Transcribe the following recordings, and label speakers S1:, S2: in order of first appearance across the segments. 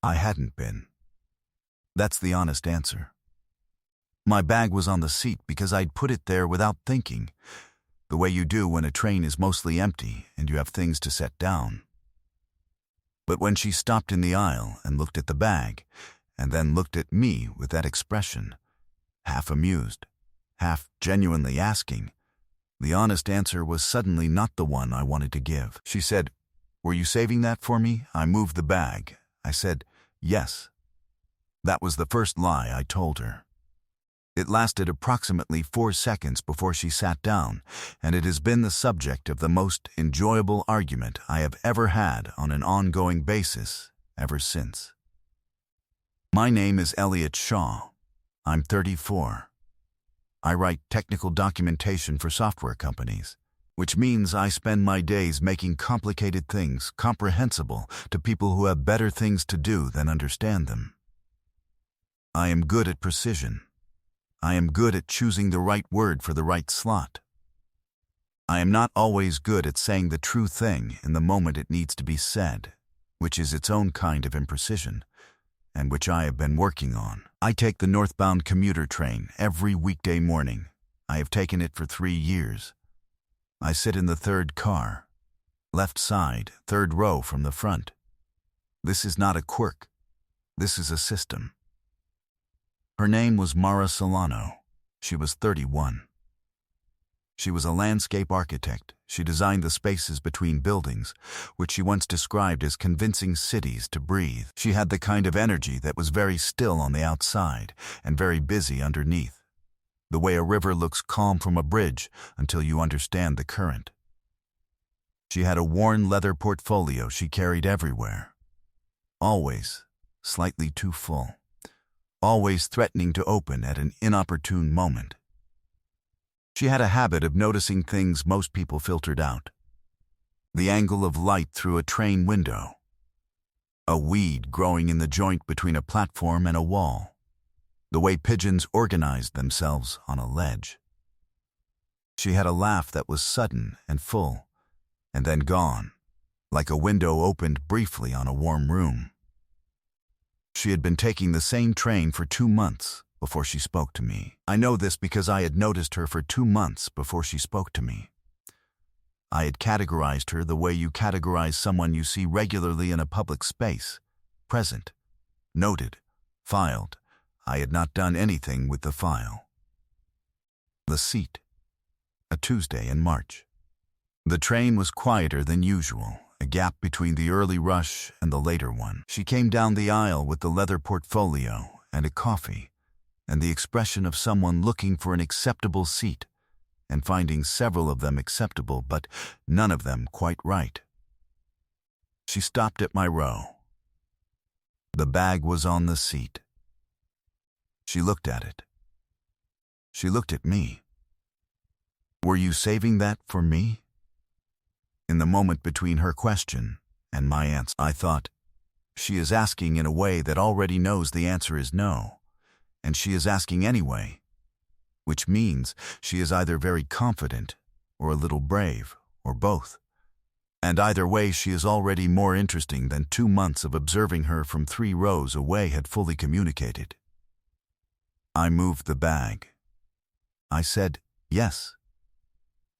S1: I hadn't been. That's the honest answer. My bag was on the seat because I'd put it there without thinking, the way you do when a train is mostly empty and you have things to set down. But when she stopped in the aisle and looked at the bag, and then looked at me with that expression, half amused, half genuinely asking, the honest answer was suddenly not the one I wanted to give. She said, "Were you saving that for me?" I moved the bag. I said, "Yes." That was the first lie I told her. It lasted approximately 4 seconds before she sat down, and it has been the subject of the most enjoyable argument I have ever had on an ongoing basis ever since. My name is Elliot Shaw. I'm 34. I write technical documentation for software companies, which means I spend my days making complicated things comprehensible to people who have better things to do than understand them. I am good at precision. I am good at choosing the right word for the right slot. I am not always good at saying the true thing in the moment it needs to be said, which is its own kind of imprecision, and which I have been working on. I take the northbound commuter train every weekday morning. I have taken it for 3 years. I sit in the third car, left side, third row from the front. This is not a quirk. This is a system. Her name was Mara Solano. She was 31. She was a landscape architect. She designed the spaces between buildings, which she once described as convincing cities to breathe. She had the kind of energy that was very still on the outside and very busy underneath, the way a river looks calm from a bridge until you understand the current. She had a worn leather portfolio she carried everywhere, always slightly too full, always threatening to open at an inopportune moment. She had a habit of noticing things most people filtered out. The angle of light through a train window, a weed growing in the joint between a platform and a wall, the way pigeons organized themselves on a ledge. She had a laugh that was sudden and full, and then gone, like a window opened briefly on a warm room. She had been taking the same train for 2 months before she spoke to me. I know this because I had noticed her for 2 months before she spoke to me. I had categorized her the way you categorize someone you see regularly in a public space: present, noted, filed. I had not done anything with the file. The seat. A Tuesday in March. The train was quieter than usual, a gap between the early rush and the later one. She came down the aisle with the leather portfolio and a coffee, and the expression of someone looking for an acceptable seat and finding several of them acceptable, but none of them quite right. She stopped at my row. The bag was on the seat. She looked at it. She looked at me. "Were you saving that for me?" In the moment between her question and my answer, I thought, she is asking in a way that already knows the answer is no. And she is asking anyway, which means she is either very confident or a little brave, or both. And either way, she is already more interesting than 2 months of observing her from 3 rows away had fully communicated. I moved the bag. I said, "Yes."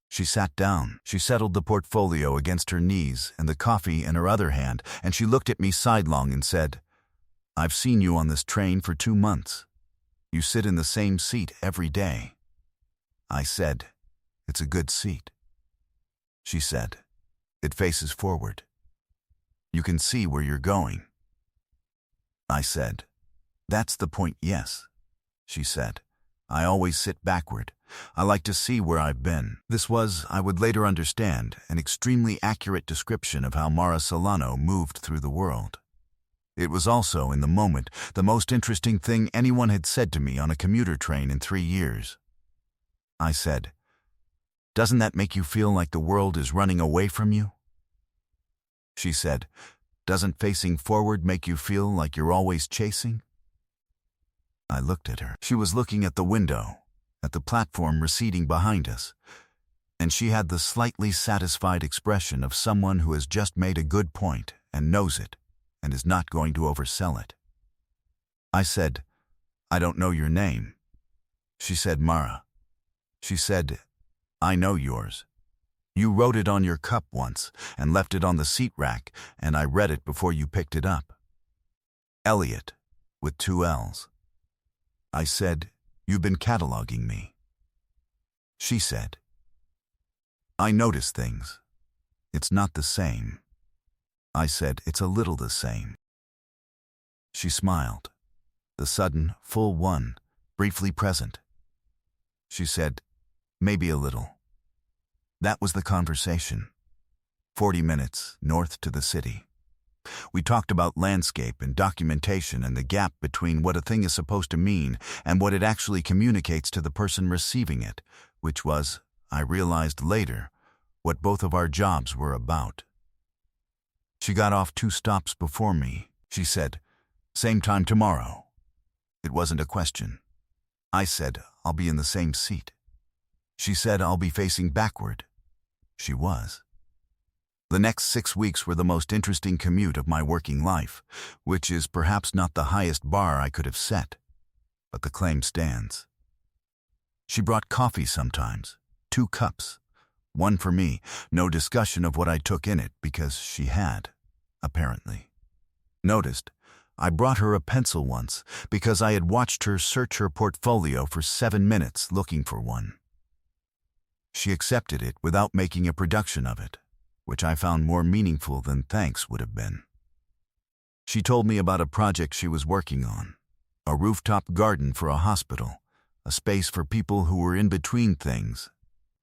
S1: She sat down. She settled the portfolio against her knees and the coffee in her other hand, and she looked at me sidelong and said, "I've seen you on this train for 2 months. You sit in the same seat every day." I said, "It's a good seat." She said, "It faces forward. You can see where you're going." I said, "That's the point, yes." She said, "I always sit backward. I like to see where I've been." This was, I would later understand, an extremely accurate description of how Mara Solano moved through the world. It was also, in the moment, the most interesting thing anyone had said to me on a commuter train in 3 years. I said, "Doesn't that make you feel like the world is running away from you?" She said, "Doesn't facing forward make you feel like you're always chasing?" I looked at her. She was looking at the window, at the platform receding behind us, and she had the slightly satisfied expression of someone who has just made a good point and knows it and is not going to oversell it. I said, I don't know your name. She said, Mara. She said, I know yours. You wrote it on your cup once and left it on the seat rack, and I read it before you picked it up. Elliot, with 2 L's. I said, you've been cataloging me. She said, I notice things. It's not the same. I said, it's a little the same. She smiled, the sudden, full one, briefly present. She said, maybe a little. That was the conversation. 40 minutes north to the city. We talked about landscape and documentation and the gap between what a thing is supposed to mean and what it actually communicates to the person receiving it, which was, I realized later, what both of our jobs were about. She got off 2 stops before me. She said, same time tomorrow. It wasn't a question. I said, I'll be in the same seat. She said, I'll be facing backward. She was. The next 6 weeks were the most interesting commute of my working life, which is perhaps not the highest bar I could have set, but the claim stands. She brought coffee sometimes, 2 cups, 1 for me, no discussion of what I took in it because she had, apparently. Noticed, I brought her a pencil once because I had watched her search her portfolio for 7 minutes looking for one. She accepted it without making a production of it, which I found more meaningful than thanks would have been. She told me about a project she was working on, a rooftop garden for a hospital, a space for people who were in between things,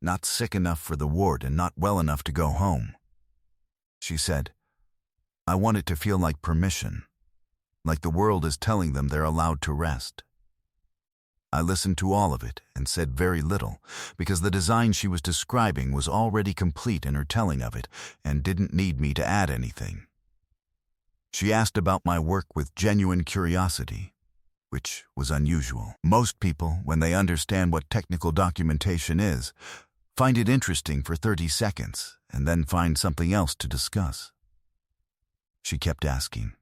S1: not sick enough for the ward and not well enough to go home. She said, I want it to feel like permission, like the world is telling them they're allowed to rest. I listened to all of it and said very little, because the design she was describing was already complete in her telling of it and didn't need me to add anything. She asked about my work with genuine curiosity, which was unusual. Most people, when they understand what technical documentation is, find it interesting for 30 seconds and then find something else to discuss. She kept asking.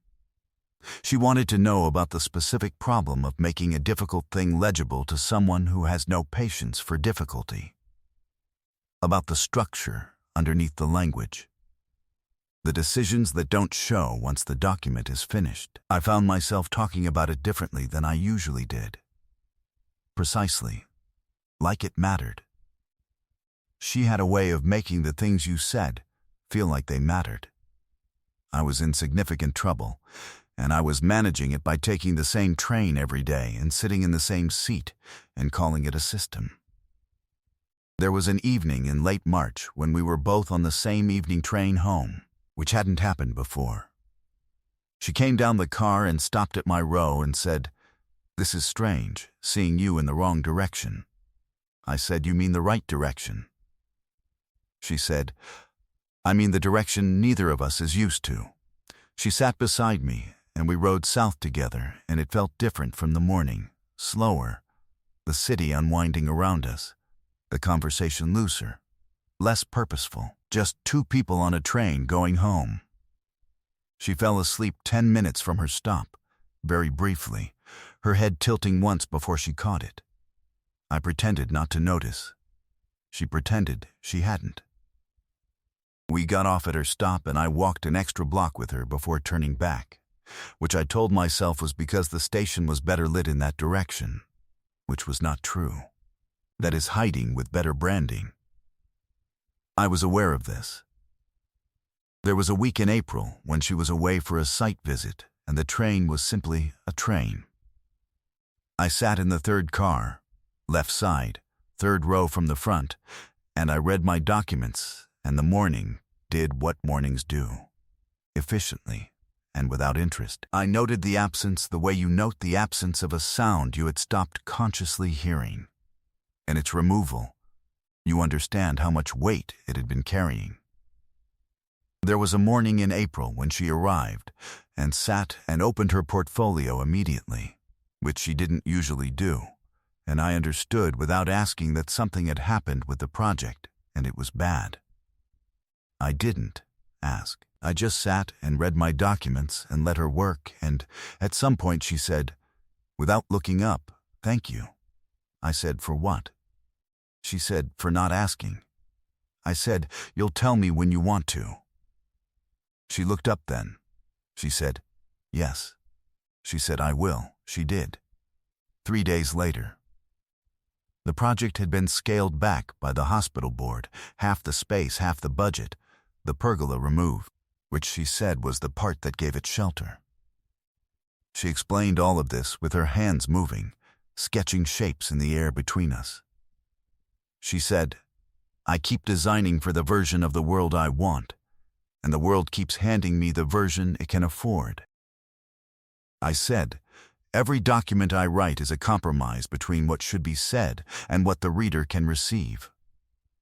S1: She wanted to know about the specific problem of making a difficult thing legible to someone who has no patience for difficulty. About the structure underneath the language. The decisions that don't show once the document is finished. I found myself talking about it differently than I usually did. Precisely, like it mattered. She had a way of making the things you said feel like they mattered. I was in significant trouble, and I was managing it by taking the same train every day and sitting in the same seat and calling it a system. There was an evening in late March when we were both on the same evening train home, which hadn't happened before. She came down the car and stopped at my row and said, "This is strange, seeing you in the wrong direction." I said, "You mean the right direction?" She said, "I mean the direction neither of us is used to." She sat beside me, and we rode south together, and it felt different from the morning, slower, the city unwinding around us, the conversation looser, less purposeful, just 2 people on a train going home. She fell asleep 10 minutes from her stop, very briefly, her head tilting once before she caught it. I pretended not to notice. She pretended she hadn't. We got off at her stop and I walked an extra block with her before turning back, which I told myself was because the station was better lit in that direction, which was not true. That is hiding with better branding. I was aware of this. There was a week in April when she was away for a site visit and the train was simply a train. I sat in the 3rd car, left side, 3rd row from the front, and I read my documents, and the morning did what mornings do, efficiently and without interest. I noted the absence the way you note the absence of a sound you had stopped consciously hearing. And its removal, you understand how much weight it had been carrying. There was a morning in April when she arrived and sat and opened her portfolio immediately, which she didn't usually do, and I understood without asking that something had happened with the project and it was bad. I didn't ask. I just sat and read my documents and let her work, and at some point she said, without looking up, "Thank you." I said, "For what?" She said, "For not asking." I said, "You'll tell me when you want to." She looked up then. She said, "Yes." She said, "I will." She did. 3 days later. The project had been scaled back by the hospital board, half the space, half the budget, the pergola removed, which she said was the part that gave it shelter. She explained all of this with her hands moving, sketching shapes in the air between us. She said, "I keep designing for the version of the world I want, and the world keeps handing me the version it can afford." I said, "Every document I write is a compromise between what should be said and what the reader can receive.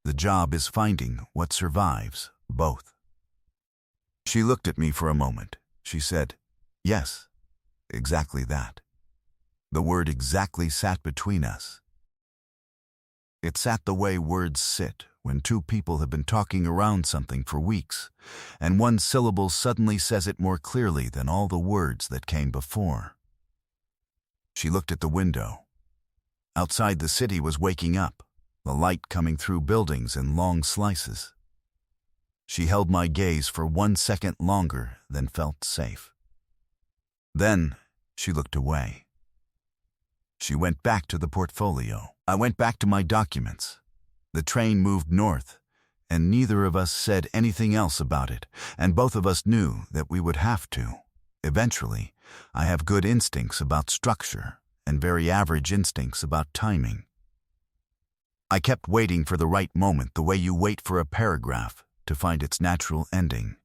S1: The job is finding what survives both." She looked at me for a moment. She said, "Yes, exactly that." The word exactly sat between us. It sat the way words sit when two people have been talking around something for weeks, and one syllable suddenly says it more clearly than all the words that came before. She looked at the window. Outside, the city was waking up, the light coming through buildings in long slices. She held my gaze for 1 second longer than felt safe. Then she looked away. She went back to the portfolio. I went back to my documents. The train moved north, and neither of us said anything else about it, and both of us knew that we would have to. Eventually, I have good instincts about structure and very average instincts about timing. I kept waiting for the right moment, the way you wait for a paragraph to find its natural ending.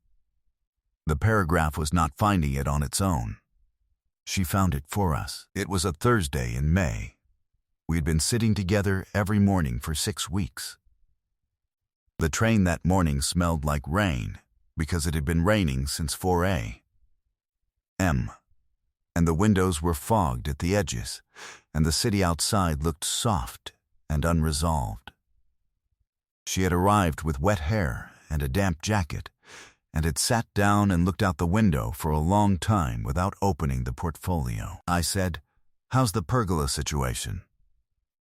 S1: The paragraph was not finding it on its own. She found it for us. It was a Thursday in May. We had been sitting together every morning for 6 weeks. The train that morning smelled like rain because it had been raining since 4 a.m. And the windows were fogged at the edges, and the city outside looked soft and unresolved. She had arrived with wet hair and a damp jacket, and had sat down and looked out the window for a long time without opening the portfolio. I said, "How's the pergola situation?"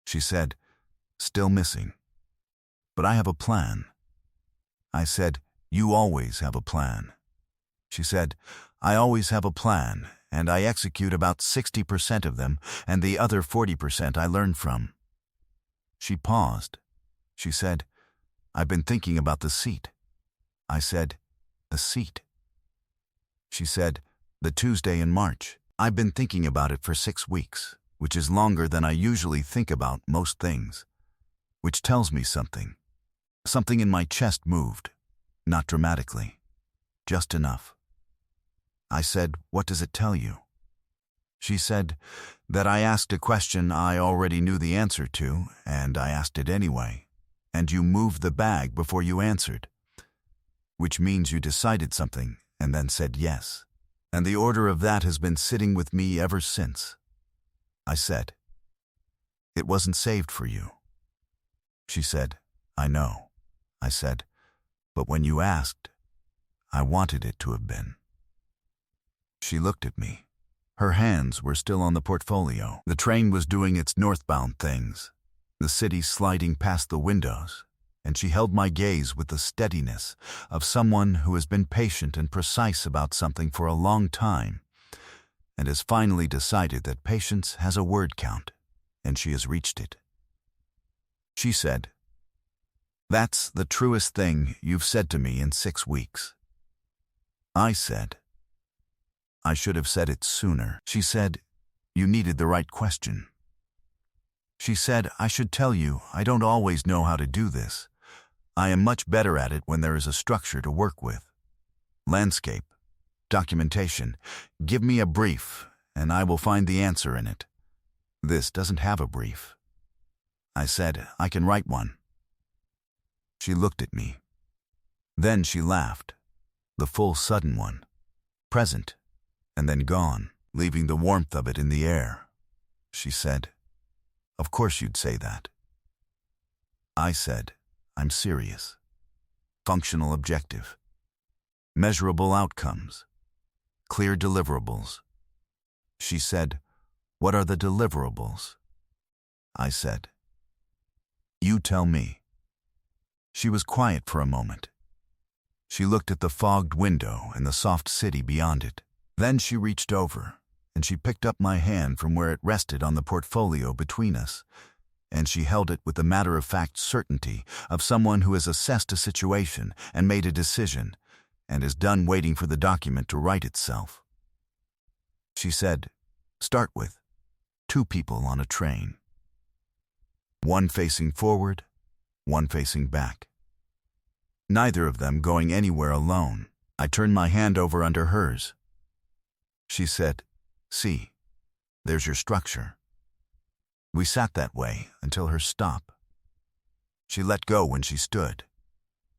S1: She said, "Still missing. But I have a plan." I said, "You always have a plan." She said, "I always have a plan, and I execute about 60% of them, and the other 40% I learn from." She paused. She said, "I've been thinking about the seat." I said, "The seat?" She said, "The Tuesday in March. I've been thinking about it for 6 weeks, which is longer than I usually think about most things, which tells me something. Something in my chest moved, not dramatically, just enough." I said, "What does it tell you?" She said that I asked a question I already knew the answer to, and I asked it anyway, and you moved the bag before you answered, which means you decided something and then said yes. And the order of that has been sitting with me ever since. I said, "It wasn't saved for you." She said, "I know." I said, "But when you asked, I wanted it to have been." She looked at me. Her hands were still on the portfolio. The train was doing its northbound things, the city sliding past the windows, and she held my gaze with the steadiness of someone who has been patient and precise about something for a long time, and has finally decided that patience has a word count, and she has reached it. She said, "That's the truest thing you've said to me in 6 weeks." I said, "I should have said it sooner." She said, "You needed the right question." She said, "I should tell you, I don't always know how to do this. I am much better at it when there is a structure to work with. Landscape, documentation. Give me a brief, and I will find the answer in it. This doesn't have a brief." I said, "I can write one." She looked at me. Then she laughed, the full sudden one, present, and then gone, leaving the warmth of it in the air. She said, "Of course you'd say that." I said, "I'm serious. Functional objective. Measurable outcomes. Clear deliverables. She said, "What are the deliverables?" I said, "You tell me." She was quiet for a moment. She looked at the fogged window and the soft city beyond it. Then she reached over, and she picked up my hand from where it rested on the portfolio between us, and she held it with the matter-of-fact certainty of someone who has assessed a situation and made a decision, and is done waiting for the document to write itself. She said, "Start with 2 people on a train. One facing forward, one facing back. Neither of them going anywhere alone." I turned my hand over under hers. She said, "See, there's your structure." We sat that way until her stop. She let go when she stood.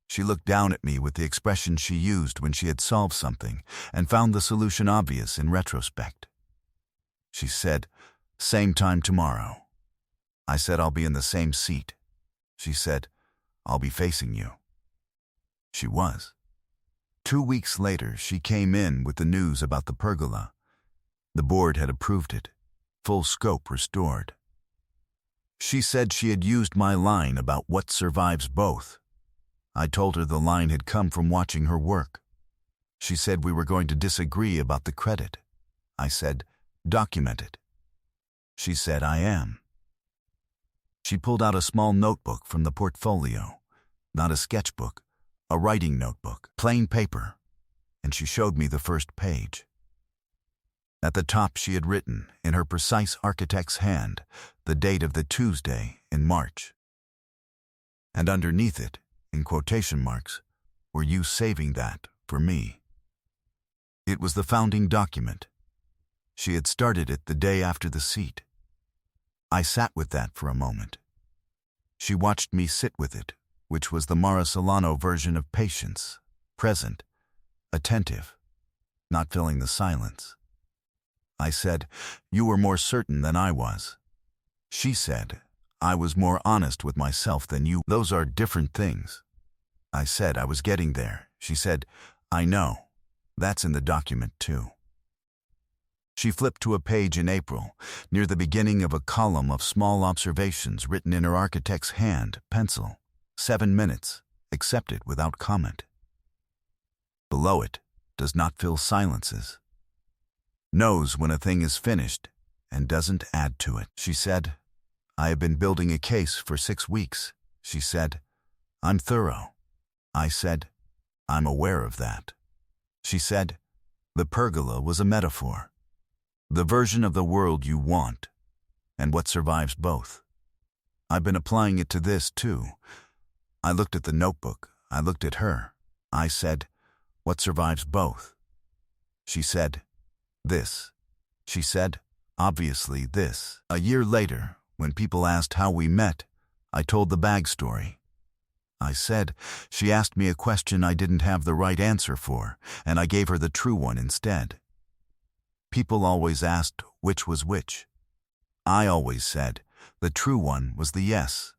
S1: She looked down at me with the expression she used when she had solved something and found the solution obvious in retrospect. She said, "Same time tomorrow." I said, "I'll be in the same seat." She said, "I'll be facing you." She was. 2 weeks later, she came in with the news about the pergola. The board had approved it. Full scope restored. She said she had used my line about what survives both. I told her the line had come from watching her work. She said we were going to disagree about the credit. I said, "Document it." She said, "I am." She pulled out a small notebook from the portfolio, not a sketchbook, a writing notebook, plain paper, and she showed me the first page. At the top she had written, in her precise architect's hand, the date of the Tuesday in March. And underneath it, in quotation marks, "Were you saving that for me?" It was the founding document. She had started it the day after the seat. I sat with that for a moment. She watched me sit with it, which was the Mara Solano version of patience, present, attentive, not filling the silence. I said, "You were more certain than I was." She said, "I was more honest with myself than you." "Those are different things." I said, "I was getting there." She said, "I know. That's in the document too." She flipped to a page in April, near the beginning of a column of small observations written in her architect's hand, pencil. 7 minutes, accepted without comment. Below it, "Does not fill silences. Knows when a thing is finished and doesn't add to it." She said, "I have been building a case for 6 weeks." She said, "I'm thorough." I said, "I'm aware of that." She said, "The pergola was a metaphor. The version of the world you want, and what survives both. I've been applying it to this too." I looked at the notebook. I looked at her. I said, "What survives both?" She said, "This." She said, "Obviously this." A year later, when people asked how we met, I told the bag story. I said, she asked me a question I didn't have the right answer for, and I gave her the true one instead. People always asked which was which. I always said the true one was the yes.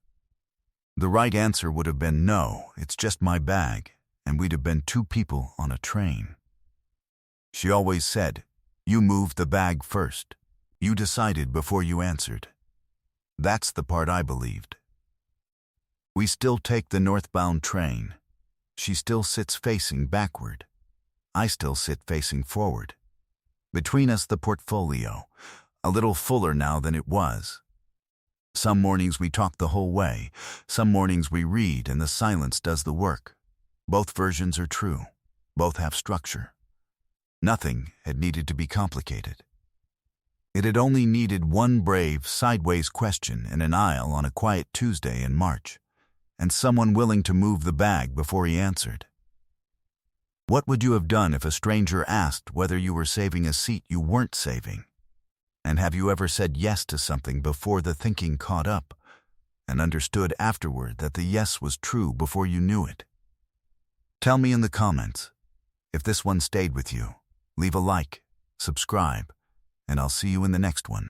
S1: The right answer would have been no, it's just my bag, and we'd have been 2 people on a train. She always said, "You moved the bag first. You decided before you answered." That's the part I believed. We still take the northbound train. She still sits facing backward. I still sit facing forward. Between us the portfolio, a little fuller now than it was. Some mornings we talk the whole way. Some mornings we read and the silence does the work. Both versions are true. Both have structure. Nothing had needed to be complicated. It had only needed one brave, sideways question in an aisle on a quiet Tuesday in March, and someone willing to move the bag before he answered. What would you have done if a stranger asked whether you were saving a seat you weren't saving? And have you ever said yes to something before the thinking caught up, and understood afterward that the yes was true before you knew it? Tell me in the comments. If this one stayed with you, leave a like, subscribe, and I'll see you in the next one.